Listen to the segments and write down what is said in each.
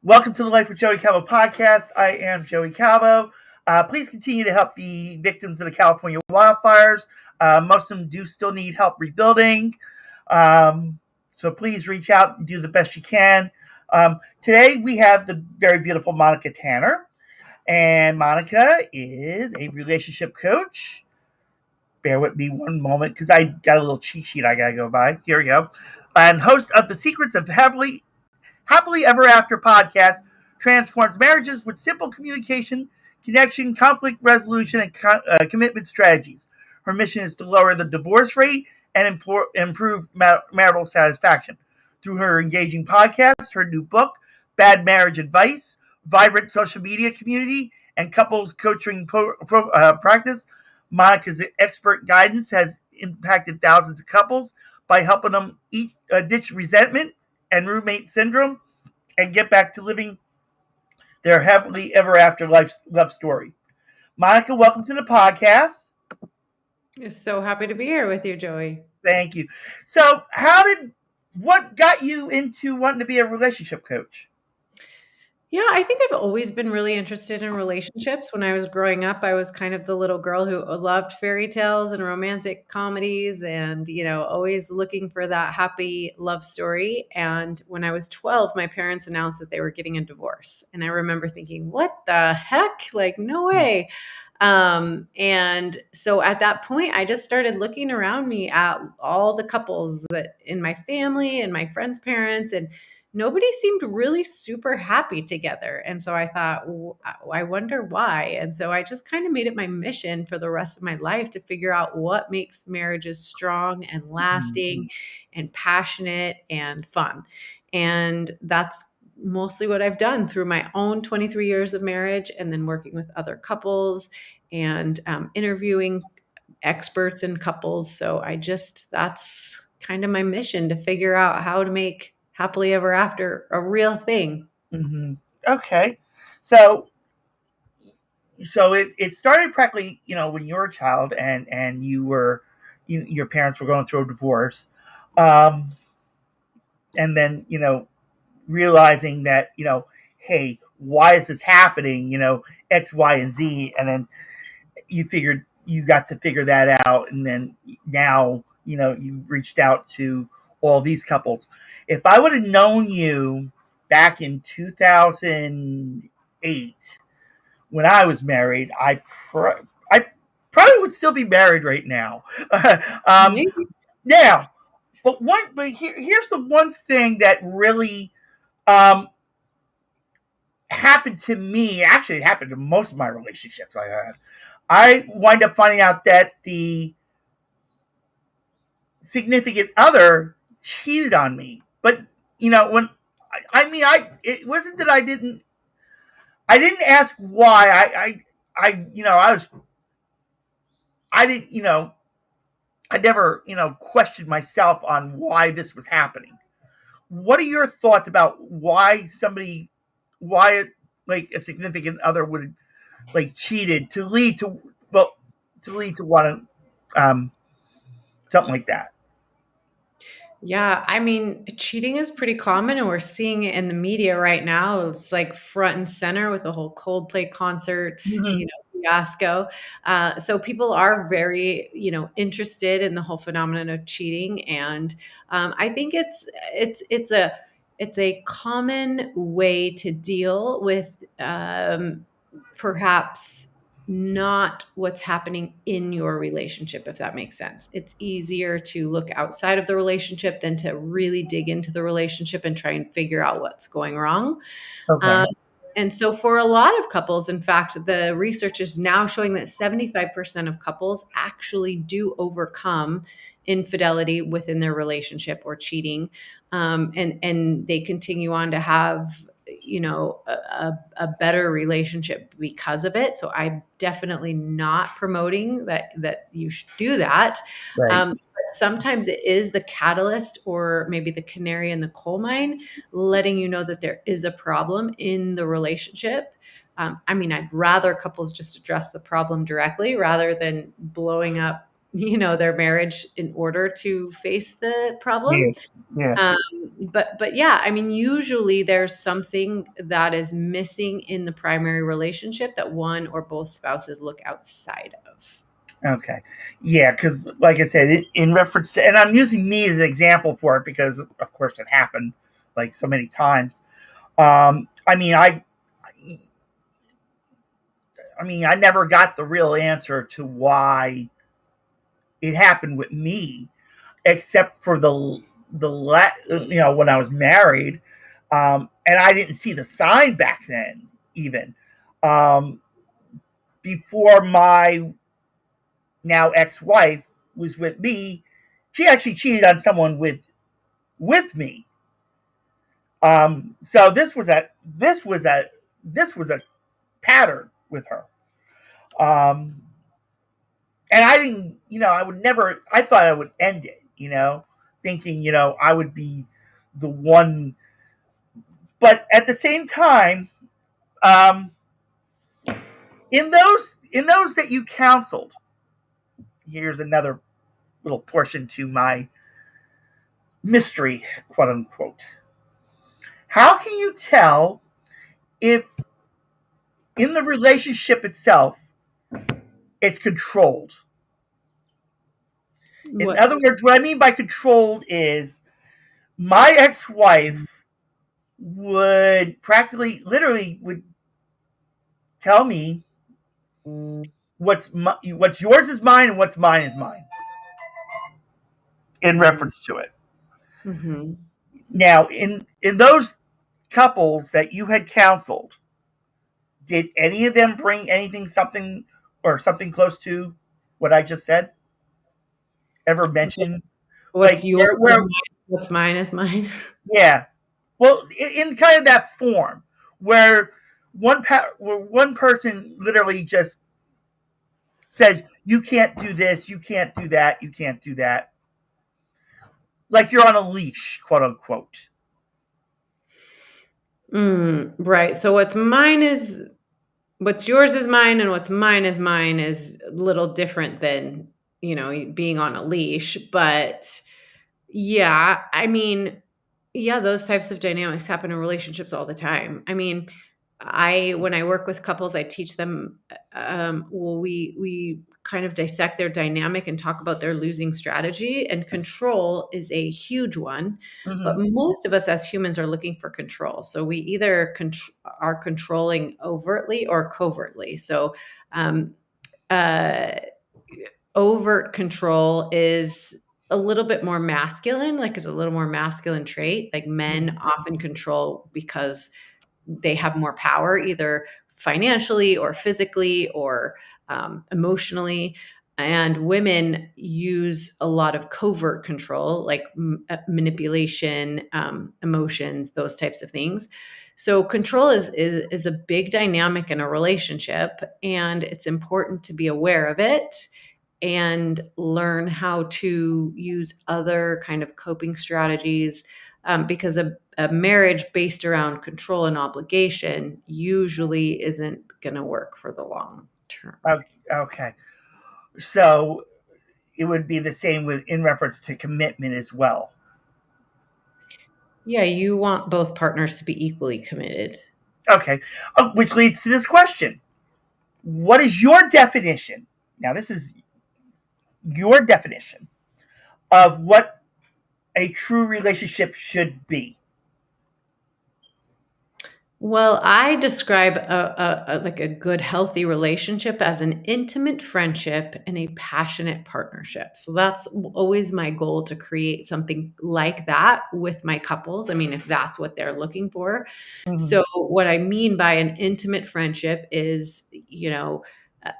Welcome to the Life with Joey Calvo Podcast. I am Joey Calvo. Please continue to help the victims of the California wildfires. Most of them do still need help rebuilding. So please reach out and do the best you can. Today we have the very beautiful Monica Tanner. And Monica is a relationship coach. Bear with me one moment because I got a little cheat sheet I got to go by. Here we go. And host of the Secrets of Happily Ever After podcast, transforms marriages with simple communication, connection, conflict resolution, and commitment strategies. Her mission is to lower the divorce rate and improve marital satisfaction. Through her engaging podcast, her new book, Bad Marriage Advice, vibrant social media community, and couples coaching practice, Monica's expert guidance has impacted thousands of couples by helping them ditch resentment and roommate syndrome and get back to living their happily ever after love story. Monica, welcome to the podcast. So happy to be here with you, Joey. Thank you. So what got you into wanting to be a relationship coach? Yeah, I think I've always been really interested in relationships. When I was growing up, I was kind of the little girl who loved fairy tales and romantic comedies and, always looking for that happy love story. And when I was 12, my parents announced that they were getting a divorce. And I remember thinking, what the heck? Like, no way. And so at that point, I just started looking around me at all the couples that in my family and my friends' parents, and nobody seemed really super happy together. And so I thought, I wonder why. And so I just kind of made it my mission for the rest of my life to figure out what makes marriages strong and lasting and passionate and fun. And that's mostly what I've done through my own 23 years of marriage, and then working with other couples and interviewing experts in couples. So that's kind of my mission, to figure out how to make happily ever after a real thing. Mm-hmm. Okay. So it started practically, when you were a child and you were, your parents were going through a divorce. And then, realizing that, hey, why is this happening? X, Y, and Z. And then you got to figure that out. And then now, you reached out to all these couples. If I would have known you back in 2008 when I was married, I probably would still be married right now. Now, but here's the one thing that really happened to me. Actually, it happened to most of my relationships I had. I wind up finding out that the significant other cheated on me. But when it wasn't that I didn't ask why. I never questioned myself on why this was happening. What are your thoughts about why like a significant other would like cheated to lead to one something like that? Yeah, I mean, cheating is pretty common, and we're seeing it in the media right now. It's like front and center with the whole Coldplay concert, fiasco. So people are very, interested in the whole phenomenon of cheating, and I think it's a common way to deal with perhaps not what's happening in your relationship, if that makes sense. It's easier to look outside of the relationship than to really dig into the relationship and try and figure out what's going wrong. Okay. And so for a lot of couples, in fact, the research is now showing that 75% of couples actually do overcome infidelity within their relationship or cheating. And they continue on to have a better relationship because of it. So I'm definitely not promoting that you should do that. Right. But sometimes it is the catalyst, or maybe the canary in the coal mine, letting you know that there is a problem in the relationship. I'd rather couples just address the problem directly rather than blowing up their marriage in order to face the problem. Yeah. Yeah. But yeah, I mean, usually there's something that is missing in the primary relationship that one or both spouses look outside of. Okay. Yeah, because like I said, in reference to, and I'm using me as an example for it because, of course, it happened like so many times. I mean, I never got the real answer to why it happened with me, except for when I was married, and I didn't see the sign back then. Even um, before my now ex-wife was with me, she actually cheated on someone with me. So this was a pattern with her. Um, and I didn't, I would never. I thought I would end it, thinking, I would be the one. But at the same time, um, in those that you counseled, here's another little portion to my mystery, quote unquote. How can you tell if in the relationship itself it's controlled? In What's other words, what I mean by controlled is my ex-wife would practically, literally, would tell me what's yours is mine and what's mine is mine in reference to it. mm-hmm. Now, in those couples that you had counseled, did any of them bring something or something close to what I just said? Ever mention What's like yours is mine, what's mine is mine. yeah, well, in kind of that form where where one person literally just says you can't do this, you can't do that, you can't do that, like you're on a leash, quote unquote. Right. So what's yours is mine, and what's mine is a little different than, being on a leash. But yeah, I mean, yeah, those types of dynamics happen in relationships all the time. I mean, when I work with couples, I teach them, well, we kind of dissect their dynamic and talk about their losing strategy, and control is a huge one. But Mm-hmm. most of us as humans are looking for control. So we either are controlling overtly or covertly. So, um, uh, overt control is a little bit more masculine, like, is a little more masculine trait. Like, men often control because they have more power, either financially or physically or emotionally. And women use a lot of covert control, like manipulation, emotions, those types of things. So control is a big dynamic in a relationship, and it's important to be aware of it and learn how to use other kind of coping strategies, because a marriage based around control and obligation usually isn't going to work for the long term. Okay, so it would be the same with in reference to commitment as well. Yeah, you want both partners to be equally committed. Okay, which leads to this question: what is your definition? Now, this is your definition of what a true relationship should be. Well, I describe like a good, healthy relationship as an intimate friendship and a passionate partnership. So that's always my goal, to create something like that with my couples. I mean, if that's what they're looking for. Mm-hmm. So what I mean by an intimate friendship is,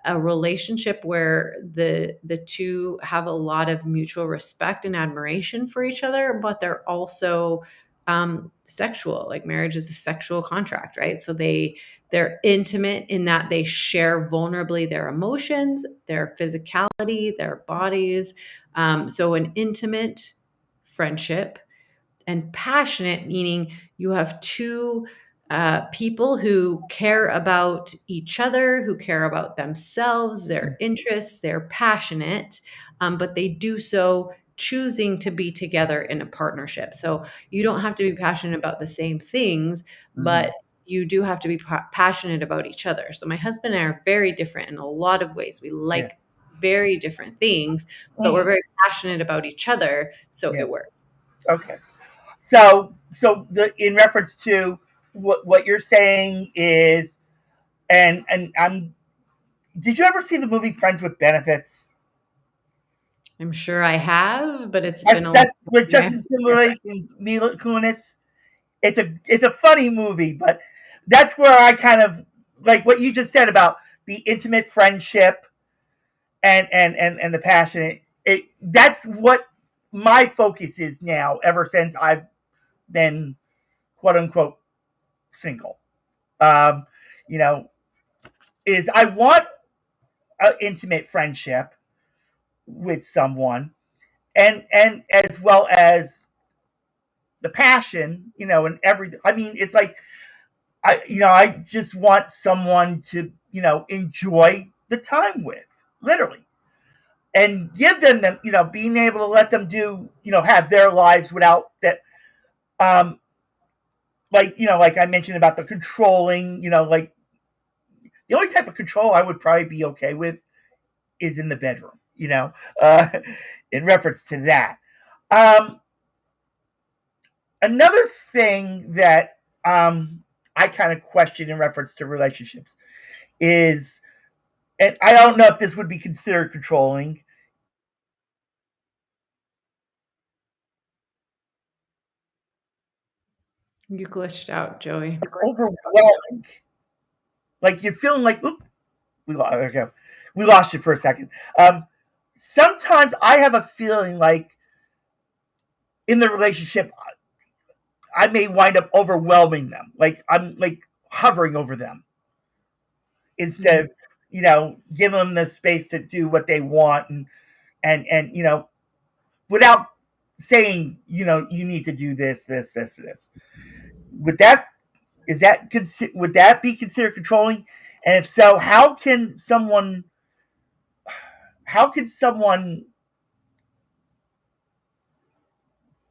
a relationship where the two have a lot of mutual respect and admiration for each other, but they're also sexual. Like, marriage is a sexual contract, right? So they're intimate in that they share vulnerably their emotions, their physicality, their bodies. So an intimate friendship. And passionate, meaning you have two people who care about each other, who care about themselves, their interests, they're passionate. but they do so choosing to be together in a partnership. So you don't have to be passionate about the same things, but you do have to be passionate about each other. So my husband and I are very different in a lot of ways. We Yeah. like very different things, but we're very passionate about each other. So Yeah. it works. Okay. So in reference to what you're saying is, and I'm. Did you ever see the movie Friends with Benefits? I'm sure I have, but it's been a long That's with time. Justin Timberlake and Mila Kunis. It's a funny movie, but that's where I kind of like what you just said about the intimate friendship and the passionate. That's what my focus is now. Ever since I've been quote unquote single, um, you know, is I want an intimate friendship with someone, and as well as the passion, and everything. I mean, it's like I just want someone to, enjoy the time with, literally, and give them, being able to let them do, have their lives without that, um, like I mentioned about the controlling, like the only type of control I would probably be okay with is in the bedroom, uh, in reference to that. Um, Another thing that I kind of question in reference to relationships is, and I don't know if this would be considered controlling. You glitched out, Joey. Overwhelming. Like you're feeling like, oop, we lost you for a second. Sometimes I have a feeling like in the relationship, I may wind up overwhelming them. Like I'm like hovering over them instead of, giving them the space to do what they want and without saying, you need to do this. Would that would that be considered controlling? And if so, how can someone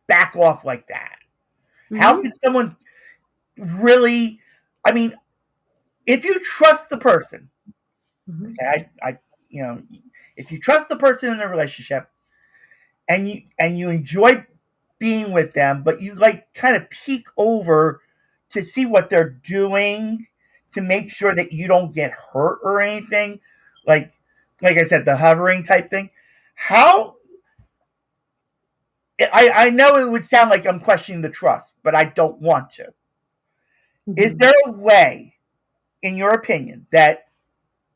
back off like that? How can someone really? I mean, if you trust the person, okay, if you trust the person in a relationship and you enjoy being with them, but you like kind of peek over to see what they're doing to make sure that you don't get hurt or anything, like I said, the hovering type thing. How I know it would sound like I'm questioning the trust, but I don't want to. Is there a way, in your opinion, that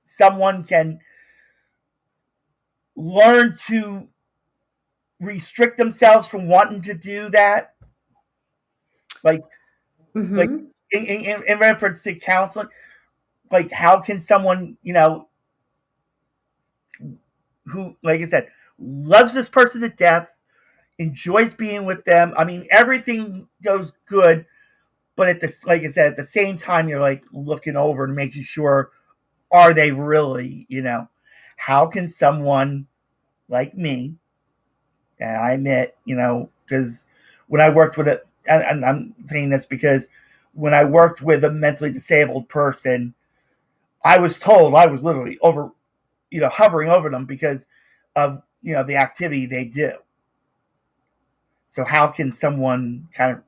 someone can learn to restrict themselves from wanting to do that? Like, like in reference to counseling, like how can someone, who, like I said, loves this person to death, enjoys being with them. I mean, everything goes good, but at this, like I said, at the same time, you're like looking over and making sure, are they really, how can someone like me, and I admit, because when I worked with it, and I'm saying this because when I worked with a mentally disabled person, I was told I was literally over, hovering over them because of, the activity they do. So how can someone kind of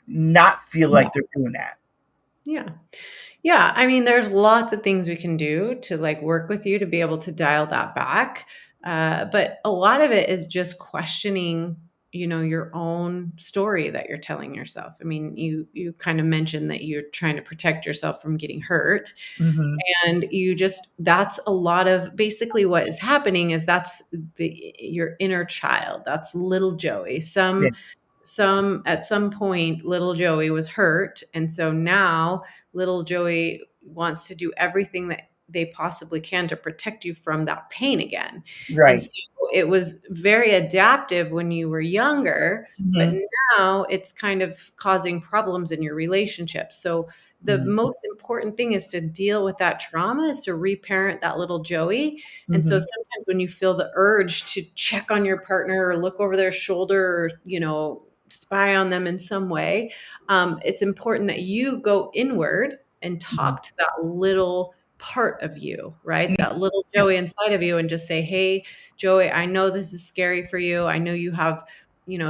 not feel like they're doing that? Yeah. Yeah. I mean, there's lots of things we can do to like work with you to be able to dial that back. But a lot of it is just questioning, your own story that you're telling yourself. I mean, you kind of mentioned that you're trying to protect yourself from getting hurt. Mm-hmm. And that's a lot of basically what is happening is that's your inner child. That's little Joey. Yeah. At some point little Joey was hurt, and so now little Joey wants to do everything that they possibly can to protect you from that pain again. And Right. so it was very adaptive when you were younger, but Mm-hmm. now it's kind of causing problems in your relationship. So the most important thing is to deal with that trauma, is to reparent that little Joey. And so sometimes when you feel the urge to check on your partner or look over their shoulder or, spy on them in some way, it's important that you go inward and talk to that little part of you, right? That little Joey inside of you, and just say, hey, Joey, I know this is scary for you. I know you have,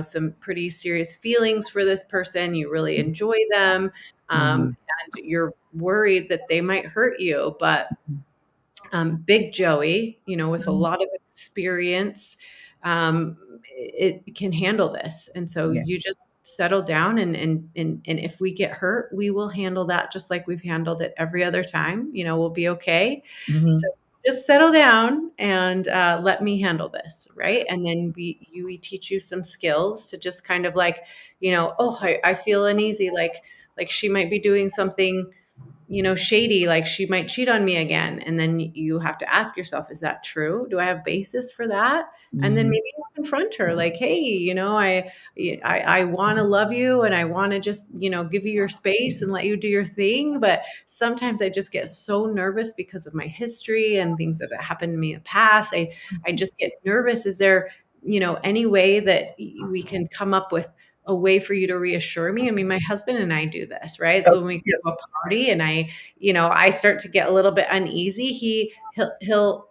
some pretty serious feelings for this person. You really enjoy them. And you're worried that they might hurt you. But big Joey, with a lot of experience, it can handle this. And so you just settle down, and if we get hurt, we will handle that just like we've handled it every other time. We'll be okay. So just settle down and let me handle this, right? And then we teach you some skills to just kind of like, I feel uneasy, like she might be doing something shady, like she might cheat on me again. And then you have to ask yourself, is that true? Do I have basis for that? And then maybe you confront her like, hey, I want to love you, and I want to just, give you your space and let you do your thing. But sometimes I just get so nervous because of my history and things that happened to me in the past. I just get nervous. Is there, any way that we can come up with a way for you to reassure me? I mean, my husband and I do this, right? So when we go to a party and I start to get a little bit uneasy, he'll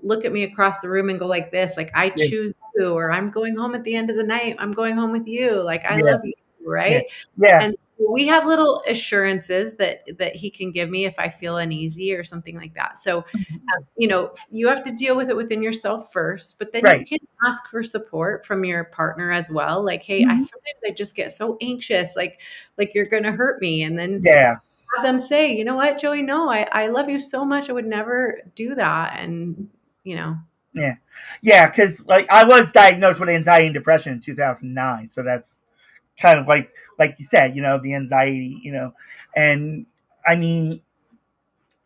look at me across the room and go like this, like, I choose you, or I'm going home at the end of the night. I'm going home with you. Like, I love you, right? And so we have little assurances that he can give me if I feel uneasy or something like that. So, you have to deal with it within yourself first, but then you can ask for support from your partner as well. Like, hey, sometimes I just get so anxious, like you're going to hurt me. And then have them say, you know what, Joey, no, I love you so much. I would never do that. And, because like I was diagnosed with anxiety and depression in 2009. So that's kind of like you said, the anxiety, and I mean,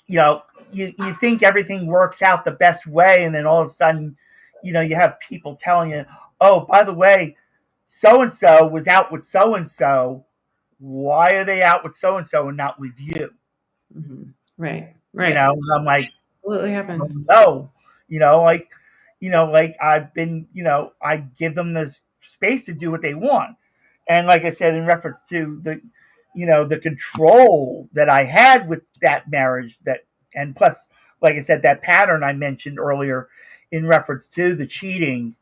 you think everything works out the best way, and then all of a sudden, you have people telling you, oh, by the way, so-and-so was out with so-and-so. Why are they out with so-and-so and not with you? Right. And I'm like, absolutely happens. No, like I've been, I give them the space to do what they want. And like I said, in reference to the control that I had with that marriage, and plus, like I said, that pattern I mentioned earlier in reference to the cheating,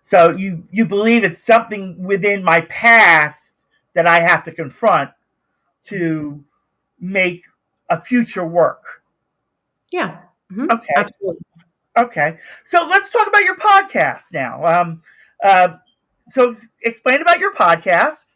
so you believe it's something within my past that I have to confront to make a future work. Yeah. Okay. Absolutely. Okay. So let's talk about your podcast now. So explain about your podcast.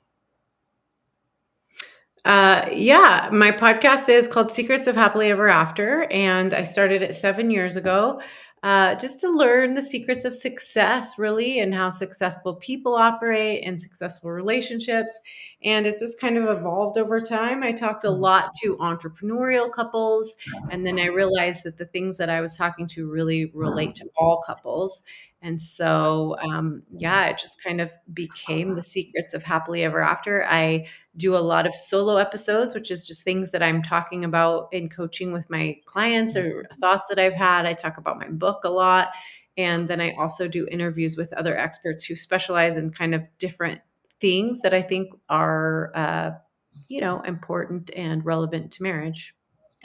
My podcast is called Secrets of Happily Ever After, and I started it 7 years ago, just to learn the secrets of success, really, and how successful people operate and successful relationships. And it's just kind of evolved over time. I talked a lot to entrepreneurial couples, and then I realized that the things that I was talking to really relate to all couples. And so, it just kind of became the Secrets of Happily Ever After. I do a lot of solo episodes, which is just things that I'm talking about in coaching with my clients or thoughts that I've had. I talk about my book a lot. And then I also do interviews with other experts who specialize in kind of different things that I think are, important and relevant to marriage.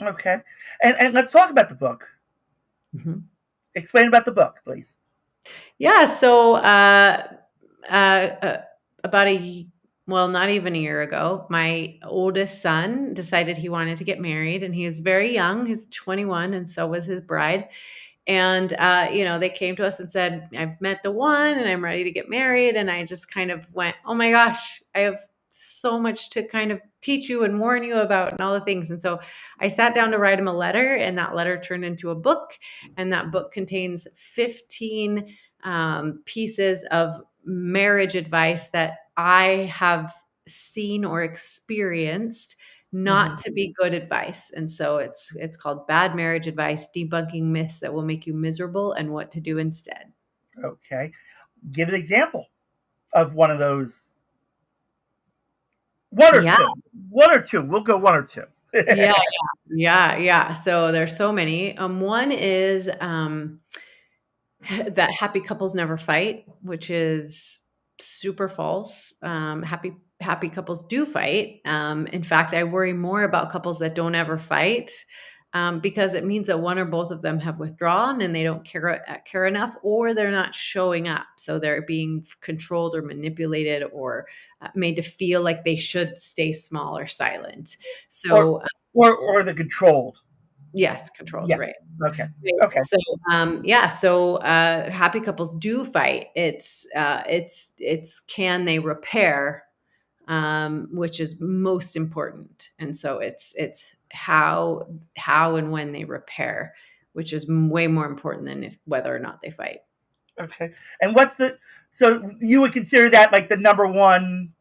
Okay. And let's talk about the book. Explain about the book, please. Yeah. So, about not even a year ago, my oldest son decided he wanted to get married, and he is very young. He's 21, and so was his bride. And, they came to us and said, I've met the one and I'm ready to get married. And I just kind of went, oh my gosh, I have so much to kind of teach you and warn you about and all the things. And so I sat down to write him a letter, and that letter turned into a book. And that book contains 15 pieces of marriage advice that I have seen or experienced not to be good advice. And so it's called Bad Marriage Advice: Debunking Myths That Will Make You Miserable and What to Do Instead. Okay. Give an example of one of those. One or Yeah. two. One or two. We'll go one or two. Yeah. So there's so many. One is that happy couples never fight, which is super false. Happy couples do fight. In fact, I worry more about couples that don't ever fight, because it means that one or both of them have withdrawn and they don't care enough, or they're not showing up. So they're being controlled or manipulated, or made to feel like they should stay small or silent. or So or the controlled. yes, controls, Yeah. right. Okay. Right. Okay. So happy couples do fight. It's can they repair, which is most important. And so it's how and when they repair, which is way more important than whether or not they fight. Okay. And so you would consider that like the number one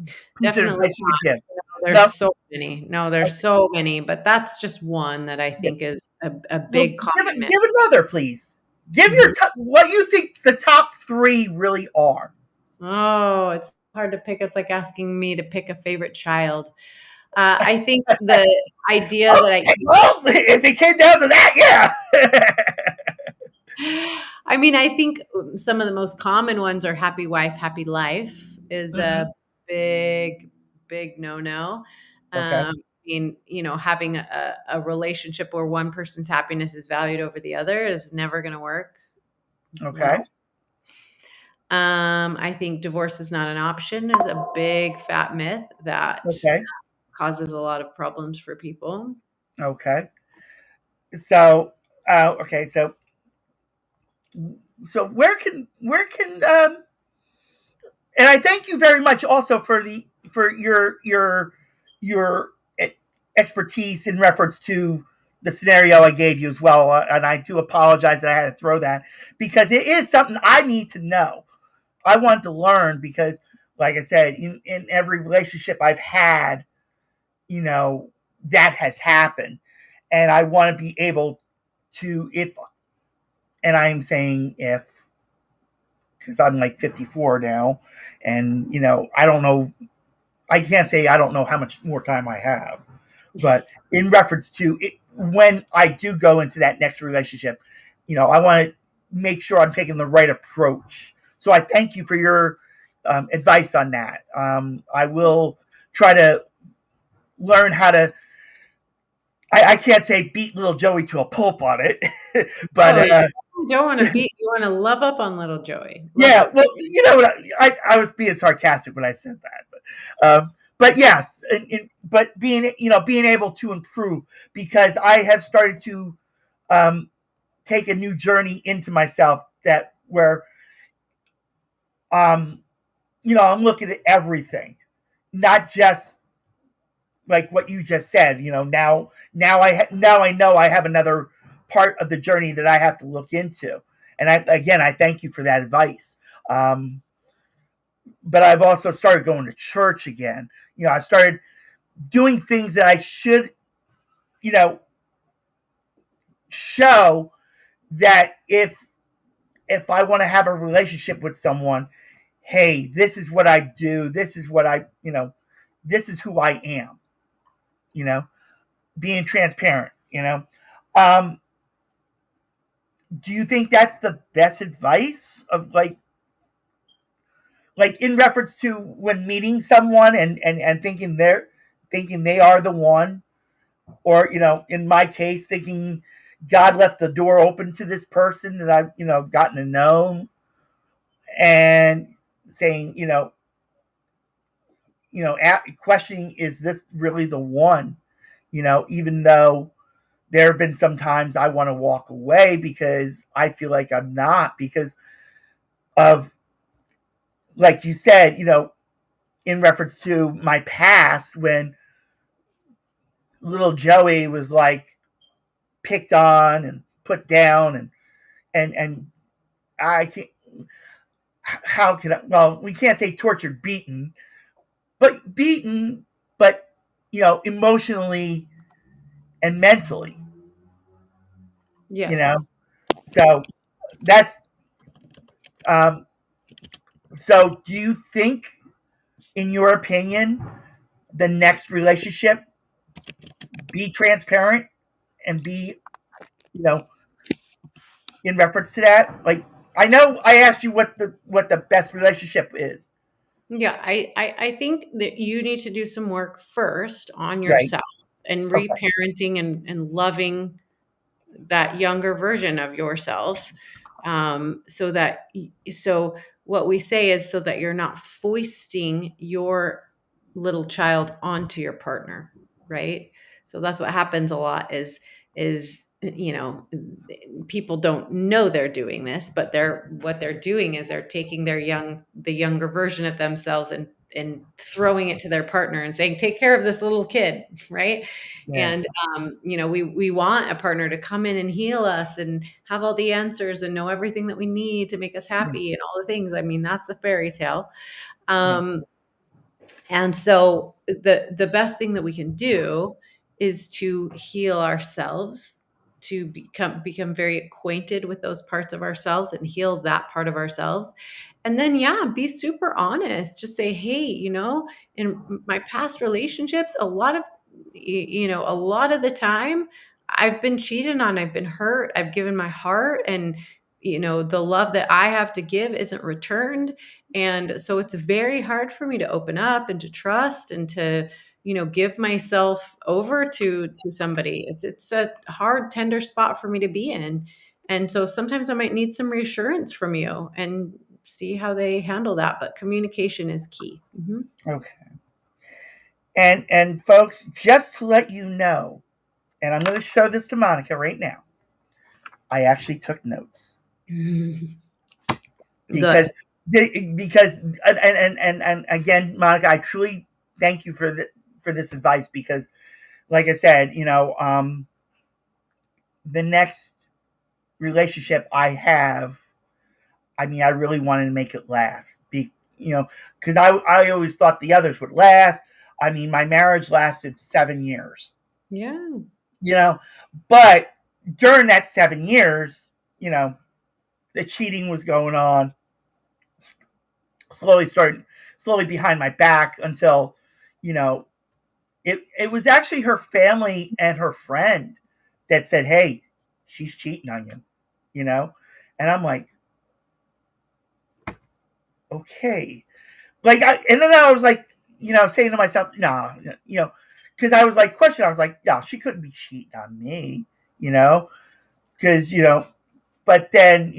piece of Definitely advice you would give? There's No. so many. No, there's so many, but that's just one that I think is a Well, big compliment. give another, please. Give your what you think the top three really are. Oh, it's hard to pick. It's like asking me to pick a favorite child. I think the idea that Well, if it came down to that, yeah. I mean, I think some of the most common ones are happy wife, happy life is a big, big no-no. Okay. I mean, having a relationship where one person's happiness is valued over the other is never going to work. Okay. Well. I think divorce is not an option is a big fat myth that causes a lot of problems for people. Okay. So, okay. So where can and I thank you very much also for your expertise in reference to the scenario I gave you as well. And I do apologize that I had to throw that because it is something I need to know. I want to learn because, like I said, in every relationship I've had, that has happened. And I want to be able to, and I'm saying if, because I'm like 54 now, and, I don't know, I can't say I don't know how much more time I have, but in reference to it, when I do go into that next relationship, I want to make sure I'm taking the right approach. So I thank you for your advice on that. I will try to learn how to, I can't say beat little Joey to a pulp on it, but you don't want to beat, you want to love up on little Joey. Yeah, well, I was being sarcastic when I said that, but yes, but being able to improve because I have started to take a new journey into myself that where I'm looking at everything, not just like what you just said. Now I know I have another part of the journey that I have to look into. And I thank you for that advice. But I've also started going to church again. I started doing things that I should, show that if I want to have a relationship with someone, hey, this is what I do. This is what this is who I am. Being transparent. Do you think that's the best advice of like in reference to when meeting someone and thinking they are the one, or in my case thinking God left the door open to this person that I've gotten to know, and saying questioning, is this really the one, even though there have been some times I want to walk away because I feel like I'm not, because of, like you said, in reference to my past when little Joey was like picked on and put down and I can't, how can I, well, we can't say tortured, but emotionally and mentally. Yes. So that's so do you think in your opinion, the next relationship be transparent and be, in reference to that? Like, I know I asked you what the best relationship is. Yeah, I think that you need to do some work first on Right. yourself and Okay. reparenting and loving that younger version of yourself. So what we say is so that you're not foisting your little child onto your partner, right? So that's what happens a lot is people don't know they're doing this, but what they're doing is they're taking the younger version of themselves and throwing it to their partner and saying, take care of this little kid, right? Yeah. And we want a partner to come in and heal us and have all the answers and know everything that we need to make us happy and all the things. I mean, that's the fairy tale. And so the best thing that we can do is to heal ourselves, to become very acquainted with those parts of ourselves and heal that part of ourselves. And then, be super honest. Just say, hey, in my past relationships, a lot of the time I've been cheated on, I've been hurt, I've given my heart, and the love that I have to give isn't returned. And so it's very hard for me to open up and to trust and to, give myself over to somebody. It's a hard, tender spot for me to be in. And so sometimes I might need some reassurance from you and see how they handle that. But communication is key. Mm-hmm. Okay. And folks, just to let you know, and I'm going to show this to Monica right now. I actually took notes because and again, Monica, I truly thank you for this advice because, like I said, the next relationship I have, I mean, I really wanted to make it last. Because I always thought the others would last. I mean, my marriage lasted 7 years. Yeah. But during that 7 years, the cheating was going on slowly behind my back until, it was actually her family and her friend that said, hey, she's cheating on you, and I'm like, okay. And then I was like, saying to myself, no, because I was like, I was like, no, she couldn't be cheating on me, because, but then,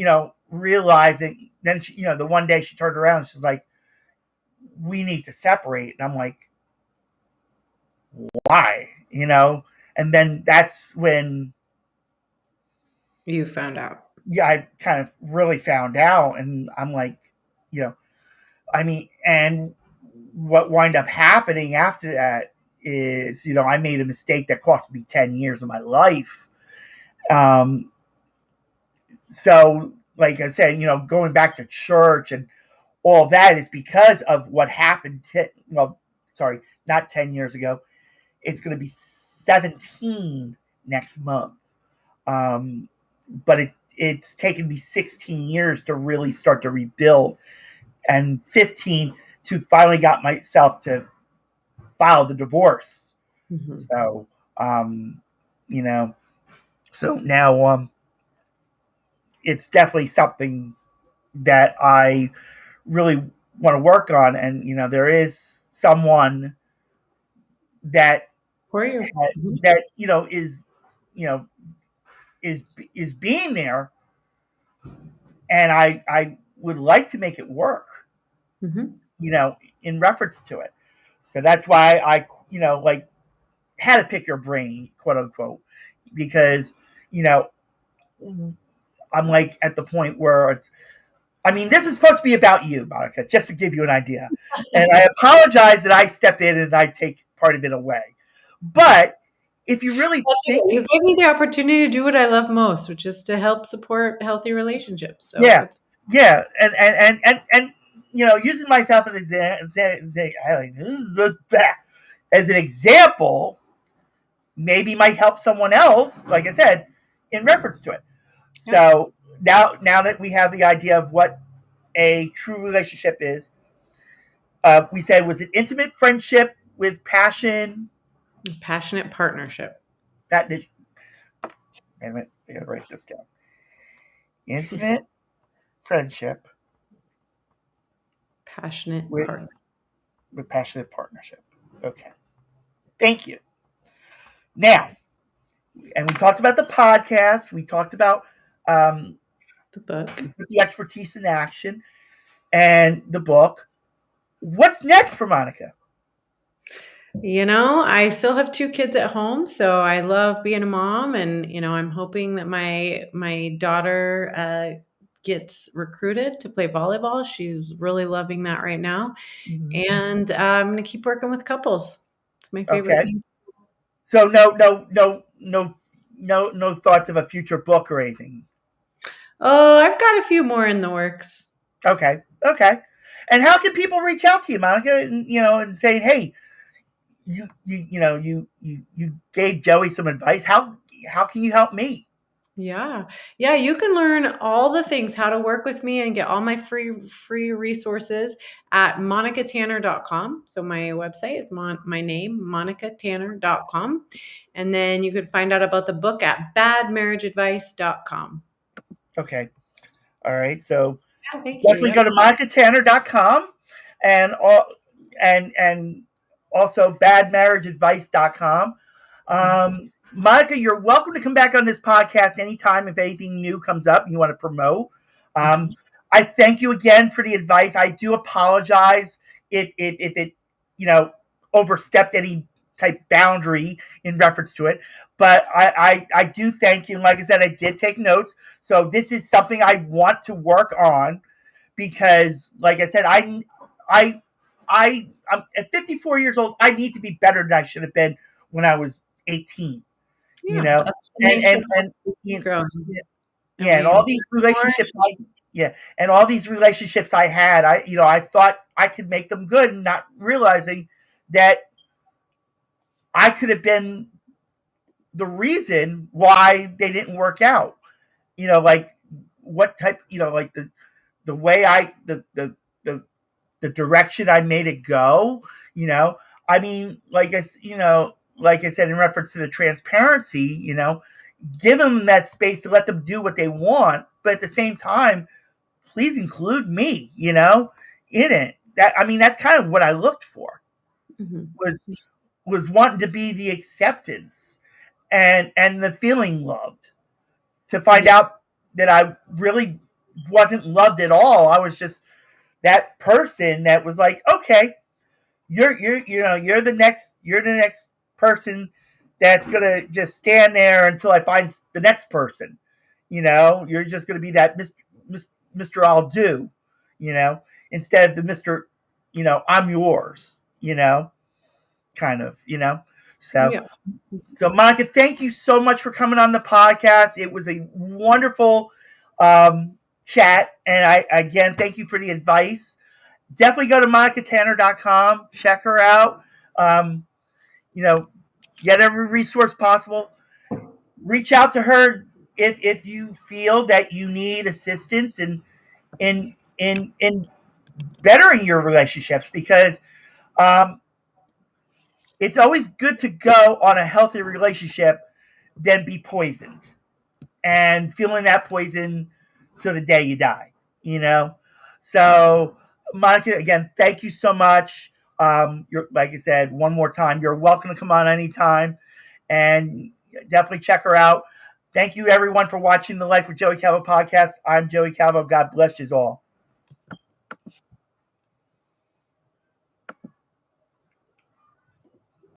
realizing, then she, the one day she turned around and she's like, we need to separate. And I'm like, why? And then that's when you found out. Yeah, I kind of really found out. And I'm like, I mean, and what wound up happening after that is, I made a mistake that cost me 10 years of my life. So, like I said, going back to church and all that is because of what happened not 10 years ago. It's going to be 17 next month. But it's taken me 16 years to really start to rebuild, and 15 to finally got myself to file the divorce. Mm-hmm. So, so now it's definitely something that I really want to work on. And, there is someone that is being there, and I would like to make it work, in reference to it. So that's why I, had to pick your brain, quote unquote, because, I'm like at the point where this is supposed to be about you, Monica, just to give you an idea. And I apologize that I step in and I take part of it away. But if you really you gave me the opportunity to do what I love most, which is to help support healthy relationships. So yeah. And using myself as an example, maybe might help someone else, like I said, in reference to it. So now that we have the idea of what a true relationship is, we said, was it intimate friendship with passion? Passionate partnership. That did. Wait a minute. I gotta write this down. Intimate friendship Passionate with passionate partnership. Okay. Thank you. Now, and we talked about the podcast. We talked about the book, the expertise in action, and the book. What's next for Monica? I still have 2 kids at home, so I love being a mom, and I'm hoping that my daughter gets recruited to play volleyball. She's really loving that right now, and I'm going to keep working with couples. It's my favorite thing. So no thoughts of a future book or anything. Oh, I've got a few more in the works. Okay. And how can people reach out to you, Monica? And saying, hey, you gave Joey some advice. How can you help me? Yeah. You can learn all the things, how to work with me, and get all my free resources at monicatanner.com. So my website is my name, monicatanner.com. And then you can find out about the book at badmarriageadvice.com. Okay. All right. So definitely go to monicatanner.com and also badmarriageadvice.com. Monica, you're welcome to come back on this podcast anytime if anything new comes up you want to promote. I thank you again for the advice. I do apologize if it overstepped any type boundary in reference to it, but I do thank you. And like I said, I did take notes, so this is something I want to work on because, like I said, I'm at 54 years old. I need to be better than I should have been when I was 18. And all these relationships and all these relationships I had, I thought I could make them good, not realizing that I could have been the reason why they didn't work out. Like what type, like the way the direction I made it go, I mean, like I said, in reference to the transparency, give them that space to let them do what they want, but at the same time, please include me, in it. That's kind of what I looked for, was wanting to be the acceptance and the feeling loved. To find out that I really wasn't loved at all. I was just that person that was like, okay, you're the next person that's gonna just stand there until I find the next person. You're just gonna be that Mr. I'll do, instead of the Mr. I'm yours, kind of, So Monica, thank you so much for coming on the podcast. It was a wonderful chat, and I again thank you for the advice. Definitely go to monicatanner.com, check her out. Get every resource possible. Reach out to her if you feel that you need assistance in bettering your relationships, because it's always good to go on a healthy relationship than be poisoned and feeling that poison to the day you die, So, Monica, again, thank you so much. You're, like I said, one more time, you're welcome to come on anytime, and definitely check her out. Thank you, everyone, for watching the Life with Joey Calvo podcast. I'm Joey Calvo. God bless you all.